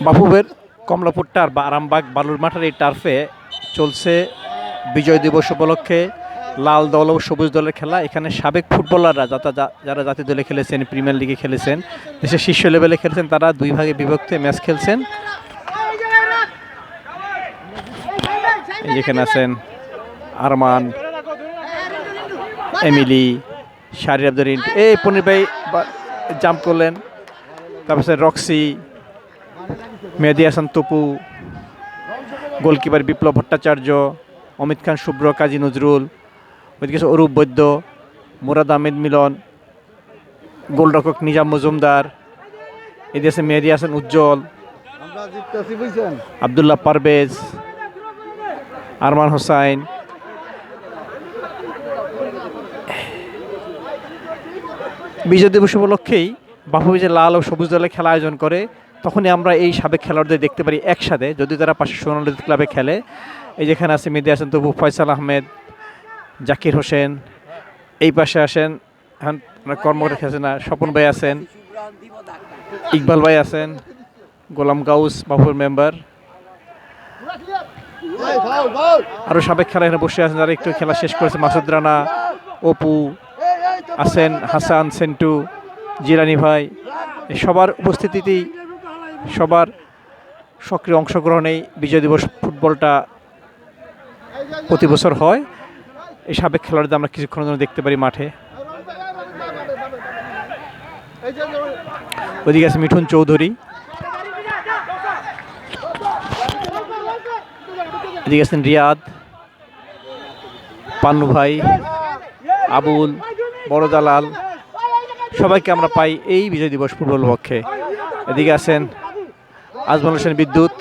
বাফুফের কমলাপুর বা আরামবাগ বালুর মাঠের এই টার্ফে চলছে বিজয় দিবস উপলক্ষে লাল দল ও সবুজ দলের খেলা। এখানে সাবেক ফুটবলাররা যারা জাতীয় দলে খেলেছেন, প্রিমিয়ার লিগে খেলেছেন, দেশের শীর্ষ লেভেলে খেলেছেন, তারা দুই ভাগে বিভক্ত ম্যাচ খেলছেন। যেখানে আছেন আরমান, এমিলি, শাহরিয়ার আব্দুল, এই পনির ভাই জাম্প করলেন। তারপর রক্সি, মেহেদী হাসান তপু, গোলকিপার বিপ্লব ভট্টাচার্য, অমিত খান শুভ্র, কাজী নজরুল, ওইদিকে অরূপ বৈদ্য, মুরাদ আহমেদ মিলন, গোলরক্ষক নিজাম মজুমদার, এদিকে আছে মেহেদী হাসান উজ্জ্বল, আবদুল্লাহ পারভেজ, আরমান হোসাইন। বিজয় দিবস উপলক্ষেই বাফুফে যে লাল ও সবুজ দলে খেলা আয়োজন করে, তখনই আমরা এই সাবেক খেলোয়াড়দের দেখতে পারি একসাথে, যদি তারা পাশে সোনালী ক্লাবে খেলে। এই যেখানে আছে মেহেদী হাসান তবু, ফয়সাল আহমেদ, জাকির হোসেন। এই পাশে আসেন এখন কর্মকর্তা খেলছে না, স্বপন ভাই আছেন, ইকবাল ভাই আছেন, গোলাম গাউস বাফুফের মেম্বার, আরও সাবেক খেলা এখানে বসে আছেন যারা একটু খেলা শেষ করেছে। মাসুদ রানা, অপু আছেন, হাসান, সেন্টু, জিলানি ভাই। সবার উপস্থিতিতেই, সবার সক্রিয় অংশগ্রহণেই বিজয় দিবস ফুটবলটা প্রতি বছর হয়। এই সাবেক খেলোয়াড়দের আমরা কিছুক্ষণের জন্য দেখতে পারি মাঠে। ওইদিকে আছে মিঠুন চৌধুরী, এদিকে আছেন রিয়াদ, পান্নু ভাই, আবুল, বড় দালাল, সবাইকে আমরা পাই এই বিজয় দিবস ফুটবল পক্ষে। এদিকে আছেন আজমল হোসেন বিদ্যুৎ।